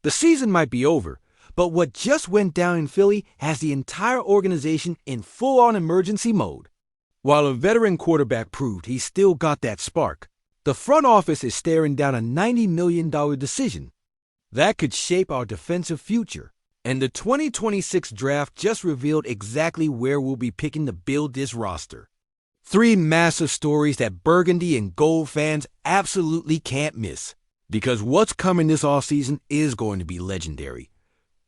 The season might be over, but what just went down in Philly has the entire organization in full-on emergency mode. While a veteran quarterback proved he still got that spark, the front office is staring down a $90 million decision that could shape our defensive future. And the 2026 draft just revealed exactly where we'll be picking to build this roster. 3 massive stories that Burgundy and Gold fans absolutely can't miss. Because what's coming this offseason is going to be legendary.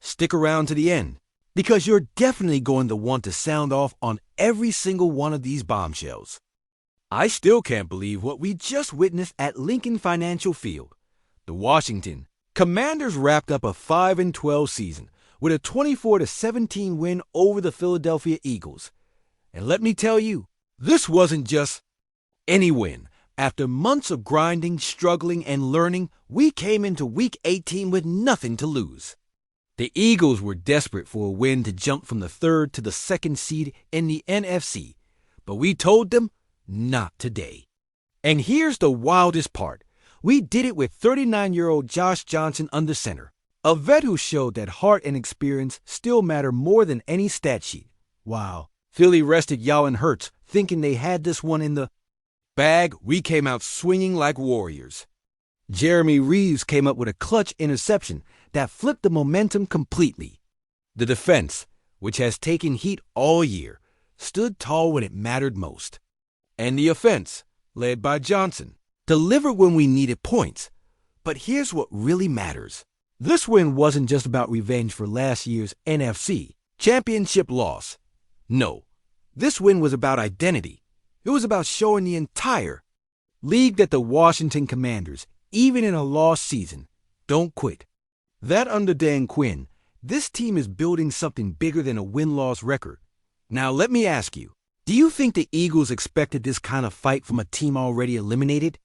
Stick around to the end, because you're definitely going to want to sound off on every single one of these bombshells. I still can't believe what we just witnessed at Lincoln Financial Field. The Washington Commanders wrapped up a 5-12 season with a 24-17 win over the Philadelphia Eagles. And let me tell you, this wasn't just any win. After months of grinding, struggling, and learning, we came into Week 18 with nothing to lose. The Eagles were desperate for a win to jump from the 3rd to the 2nd seed in the NFC, but we told them, not today. And here's the wildest part. We did it with 39-year-old Josh Johnson under center, a vet who showed that heart and experience still matter more than any stat sheet. Wow. Philly rested Jalen Hurts, thinking they had this one in the bag. We came out swinging like warriors. Jeremy Reeves came up with a clutch interception that flipped the momentum completely. The defense, which has taken heat all year, stood tall when it mattered most. And the offense, led by Johnson, delivered when we needed points. But here's what really matters. This win wasn't just about revenge for last year's NFC championship loss. No, this win was about identity. It was about showing the entire league that the Washington Commanders, even in a lost season, don't quit. That under Dan Quinn, this team is building something bigger than a win-loss record. Now let me ask you, do you think the Eagles expected this kind of fight from a team already eliminated?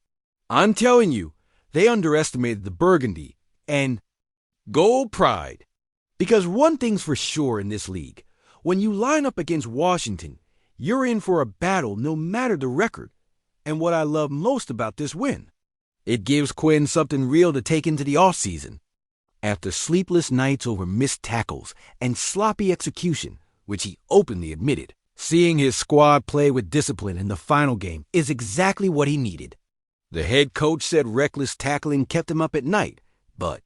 I'm telling you, they underestimated the Burgundy and Gold pride. Because one thing's for sure in this league, when you line up against Washington, you're in for a battle no matter the record. And what I love most about this win, it gives Quinn something real to take into the offseason. After sleepless nights over missed tackles and sloppy execution, which he openly admitted, seeing his squad play with discipline in the final game is exactly what he needed. The head coach said reckless tackling kept him up at night, but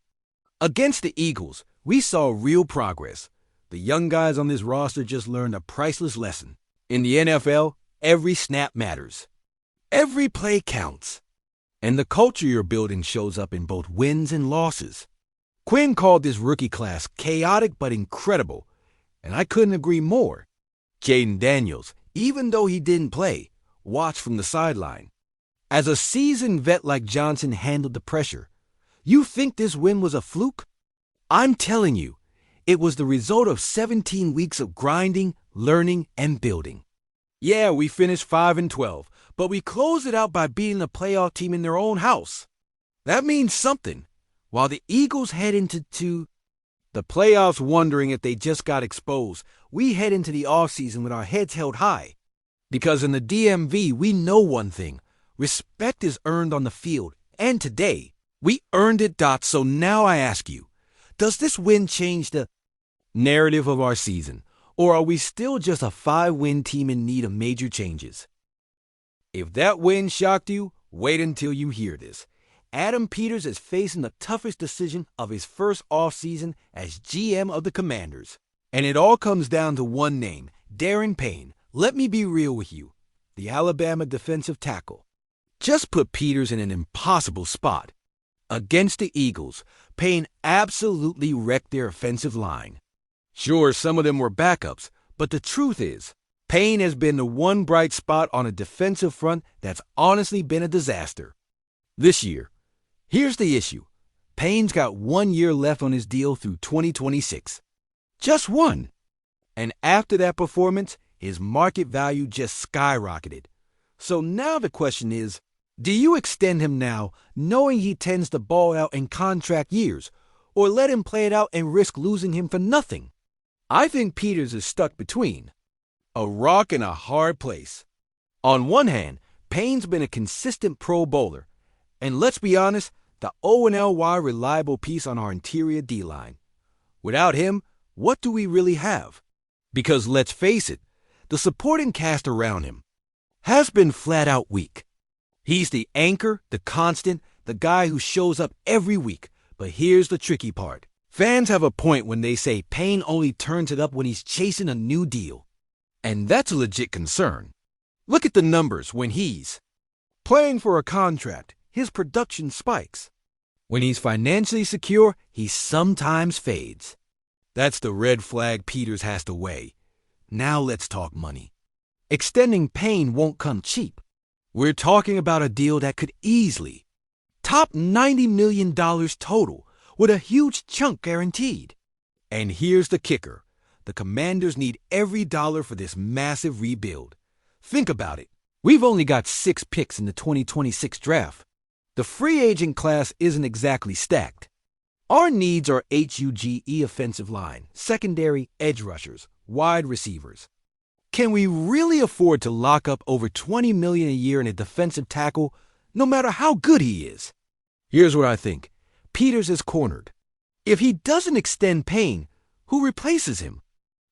against the Eagles, we saw real progress. The young guys on this roster just learned a priceless lesson. In the NFL, every snap matters. Every play counts. And the culture you're building shows up in both wins and losses. Quinn called this rookie class chaotic but incredible, and I couldn't agree more. Jaden Daniels, even though he didn't play, watched from the sideline. As a seasoned vet like Johnson handled the pressure, you think this win was a fluke? I'm telling you, it was the result of 17 weeks of grinding, learning, and building. Yeah, we finished 5-12, but we closed it out by beating a playoff team in their own house. That means something. While the Eagles head into the playoffs wondering if they just got exposed, we head into the offseason with our heads held high. Because in the DMV, we know one thing. Respect is earned on the field, and today, we earned it. So now I ask you, does this win change the narrative of our season, or are we still just a 5-win team in need of major changes? If that win shocked you, wait until you hear this. Adam Peters is facing the toughest decision of his first offseason as GM of the Commanders. And it all comes down to one name, Darren Payne. Let me be real with you. The Alabama defensive tackle just put Peters in an impossible spot. Against the Eagles, Payne absolutely wrecked their offensive line. Sure, some of them were backups, but the truth is, Payne has been the one bright spot on a defensive front that's honestly been a disaster. This year, here's the issue. Payne's got 1 year left on his deal through 2026. Just one. And after that performance, his market value just skyrocketed. So now the question is, do you extend him now knowing he tends to ball out in contract years, or let him play it out and risk losing him for nothing? I think Peters is stuck between a rock and a hard place. On one hand, Payne's been a consistent Pro Bowler, and let's be honest, the O&LY reliable piece on our interior D-line. Without him, what do we really have? Because let's face it, the supporting cast around him has been flat out weak. He's the anchor, the constant, the guy who shows up every week. But here's the tricky part. Fans have a point when they say Payne only turns it up when he's chasing a new deal. And that's a legit concern. Look at the numbers when he's playing for a contract. His production spikes. When he's financially secure, he sometimes fades. That's the red flag Peters has to weigh. Now let's talk money. Extending Payne won't come cheap. We're talking about a deal that could easily top $90 million total, with a huge chunk guaranteed. And here's the kicker. The Commanders need every dollar for this massive rebuild. Think about it. We've only got 6 picks in the 2026 draft. The free agent class isn't exactly stacked. Our needs are HUGE offensive line, secondary edge rushers, wide receivers. Can we really afford to lock up over $20 million a year in a defensive tackle, no matter how good he is? Here's what I think. Peters is cornered. If he doesn't extend Payne, who replaces him?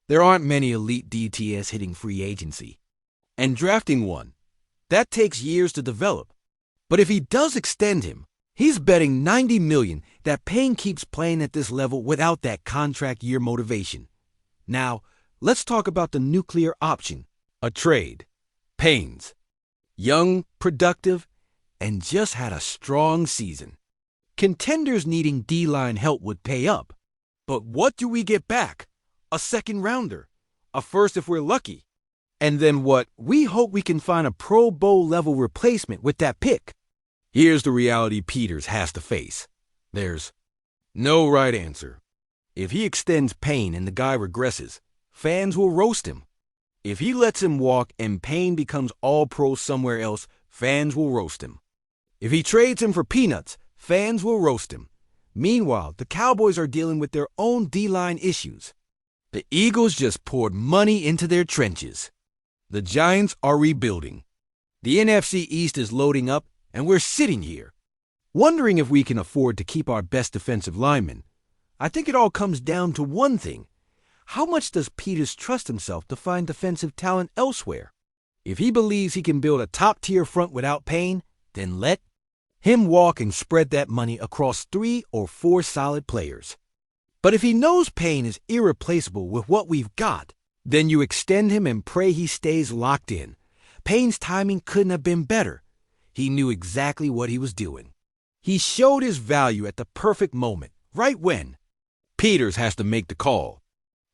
There aren't many elite DTS hitting free agency. And drafting one, that takes years to develop. But if he does extend him, he's betting $90 million that Payne keeps playing at this level without that contract year motivation. Now, let's talk about the nuclear option, a trade. Payne's young, productive, and just had a strong season. Contenders needing D-line help would pay up. But what do we get back? A second rounder, a first if we're lucky. And then what? We hope we can find a Pro Bowl level replacement with that pick. Here's the reality Peters has to face. There's no right answer. If he extends Payne and the guy regresses, fans will roast him. If he lets him walk and Payne becomes all-pro somewhere else, fans will roast him. If he trades him for peanuts, fans will roast him. Meanwhile, the Cowboys are dealing with their own D-line issues. The Eagles just poured money into their trenches. The Giants are rebuilding. The NFC East is loading up, and we're sitting here, wondering if we can afford to keep our best defensive linemen. I think it all comes down to one thing. How much does Peters trust himself to find defensive talent elsewhere? If he believes he can build a top-tier front without Payne, then let him walk and spread that money across 3 or 4 solid players. But if he knows Payne is irreplaceable with what we've got, then you extend him and pray he stays locked in. Payne's timing couldn't have been better. He knew exactly what he was doing. He showed his value at the perfect moment, right when Peters has to make the call.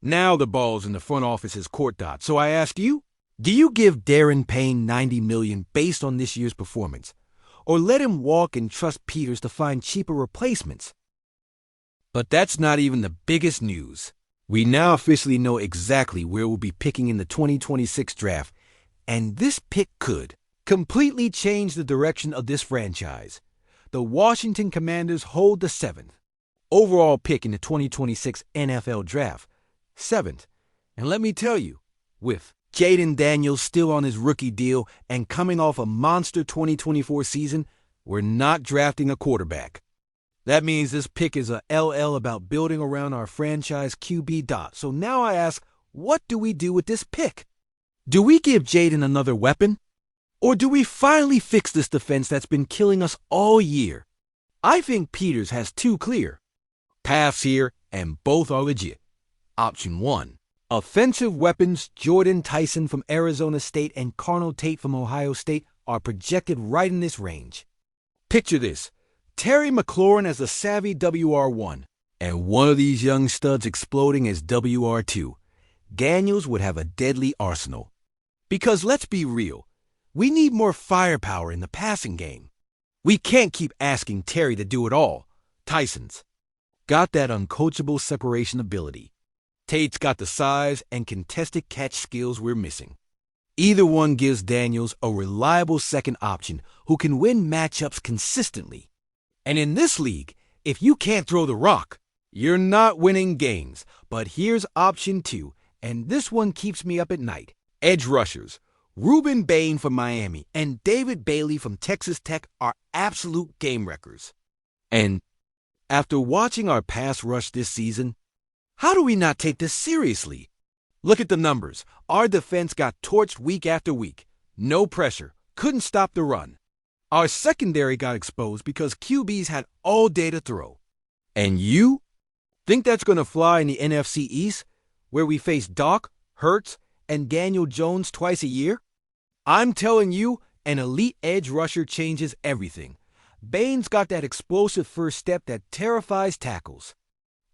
Now the ball's in the front office's court, Dot. So I ask you, do you give Darren Payne $90 million based on this year's performance? Or let him walk and trust Peters to find cheaper replacements? But that's not even the biggest news. We now officially know exactly where we'll be picking in the 2026 draft, and this pick could completely change the direction of this franchise. The Washington Commanders hold the 7th overall pick in the 2026 NFL draft. 7th. And let me tell you, with Jaden Daniels still on his rookie deal and coming off a monster 2024 season, we're not drafting a quarterback. That means this pick is a LL about building around our franchise QB. Dot. So now I ask, what do we do with this pick? Do we give Jaden another weapon? Or do we finally fix this defense that's been killing us all year? I think Peters has 2 clear paths here, and both are legit. Option 1. Offensive weapons Jordan Tyson from Arizona State and Carnell Tate from Ohio State are projected right in this range. Picture this. Terry McLaurin as a savvy WR1, and one of these young studs exploding as WR2. Daniels would have a deadly arsenal. Because let's be real, we need more firepower in the passing game. We can't keep asking Terry to do it all. Tyson's got that uncoachable separation ability. Tate's got the size and contested catch skills we're missing. Either one gives Daniels a reliable second option who can win matchups consistently. And in this league, if you can't throw the rock, you're not winning games. But here's option 2, and this one keeps me up at night. Edge rushers. Ruben Bain from Miami and David Bailey from Texas Tech are absolute game wreckers. And after watching our pass rush this season, how do we not take this seriously? Look at the numbers. Our defense got torched week after week. No pressure. Couldn't stop the run. Our secondary got exposed because QBs had all day to throw. And you think that's going to fly in the NFC East, where we face Doc, Hurts, and Daniel Jones twice a year? I'm telling you, an elite edge rusher changes everything. Bain's got that explosive first step that terrifies tackles.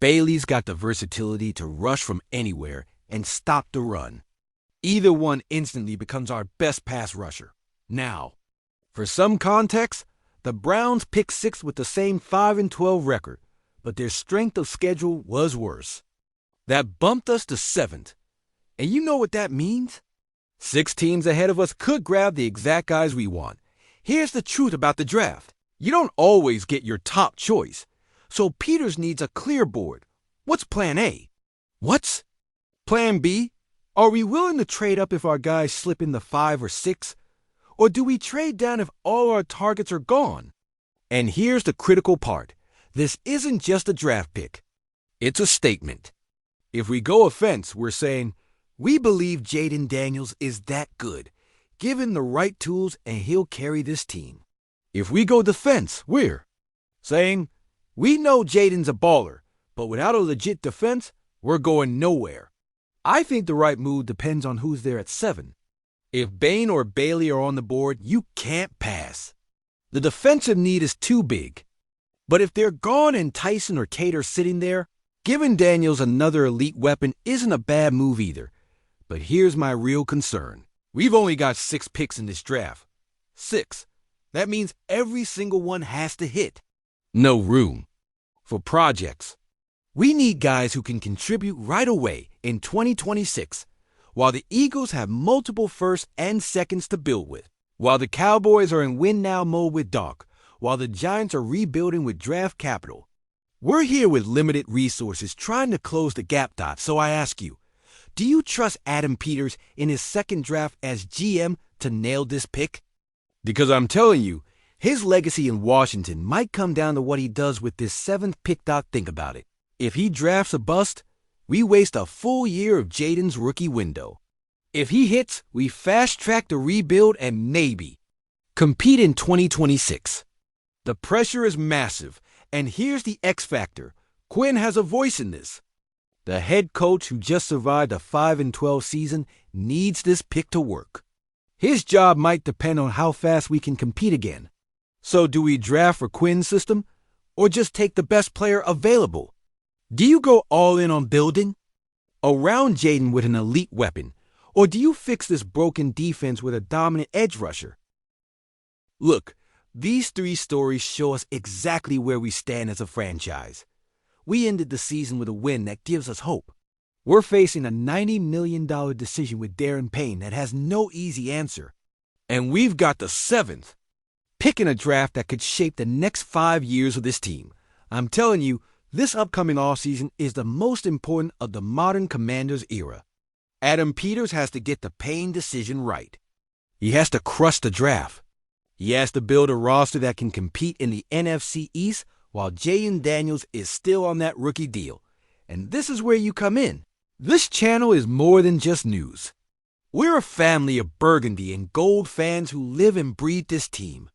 Bailey's got the versatility to rush from anywhere and stop the run. Either one instantly becomes our best pass rusher. Now, for some context, the Browns picked 6 with the same 5-12 record, but their strength of schedule was worse. That bumped us to 7th. And you know what that means? 6 teams ahead of us could grab the exact guys we want. Here's the truth about the draft. You don't always get your top choice. So Peters needs a clear board. What's plan A? What's plan B? Are we willing to trade up if our guys slip in the 5 or 6? Or do we trade down if all our targets are gone? And here's the critical part. This isn't just a draft pick. It's a statement. If we go offense, we're saying, we believe Jaden Daniels is that good. Give him the right tools and he'll carry this team. If we go defense, we're saying, we know Jaden's a baller, but without a legit defense, we're going nowhere. I think the right move depends on who's there at 7. If Bain or Bailey are on the board, you can't pass. The defensive need is too big. But if they're gone and Tyson or Tate are sitting there, giving Daniels another elite weapon isn't a bad move either. But here's my real concern. We've only got 6 picks in this draft. 6. That means every single one has to hit. No room for projects. We need guys who can contribute right away in 2026, while the Eagles have multiple firsts and seconds to build with, while the Cowboys are in win-now mode with Doc, while the Giants are rebuilding with draft capital. We're here with limited resources trying to close the gap. So I ask you, do you trust Adam Peters in his second draft as GM to nail this pick? Because I'm telling you, his legacy in Washington might come down to what he does with this 7th pick. Think about it. If he drafts a bust, we waste a full year of Jaden's rookie window. If he hits, we fast-track the rebuild and maybe compete in 2026. The pressure is massive, and here's the X factor. Quinn has a voice in this. The head coach who just survived a 5-12 season needs this pick to work. His job might depend on how fast we can compete again. So do we draft for Quinn's system, or just take the best player available? Do you go all in on building around Jaden with an elite weapon, or do you fix this broken defense with a dominant edge rusher? Look, these 3 stories show us exactly where we stand as a franchise. We ended the season with a win that gives us hope. We're facing a $90 million decision with Darren Payne that has no easy answer. And we've got the 7th pick in a draft that could shape the next 5 years of this team. I'm telling you, this upcoming offseason is the most important of the modern Commanders era. Adam Peters has to get the Payne decision right. He has to crush the draft. He has to build a roster that can compete in the NFC East while Jaden Daniels is still on that rookie deal. And this is where you come in. This channel is more than just news. We're a family of burgundy and gold fans who live and breathe this team.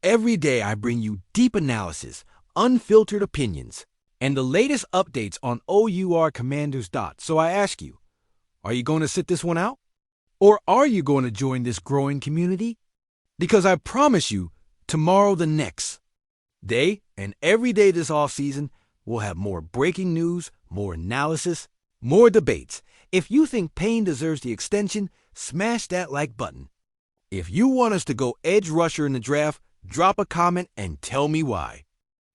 Every day I bring you deep analysis, unfiltered opinions, and the latest updates on OUR Commanders. So I ask you, are you going to sit this one out? Or are you going to join this growing community? Because I promise you, tomorrow the next day and every day this offseason, we'll have more breaking news, more analysis, more debates. If you think Payne deserves the extension, smash that like button. If you want us to go edge rusher in the draft, drop a comment and tell me why.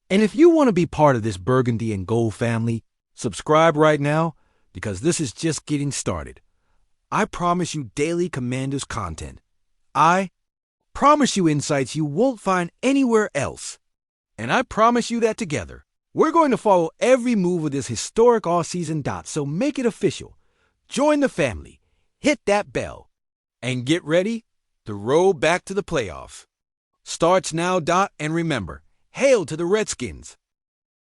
And if you want to be part of this burgundy and gold family, subscribe right now because this is just getting started. I promise you daily Commanders content. I promise you insights you won't find anywhere else. And I promise you that together, we're going to follow every move of this historic offseason. So make it official. Join the family, hit that bell, and get ready. The road back to the playoffs starts now. And remember, Hail to the Redskins!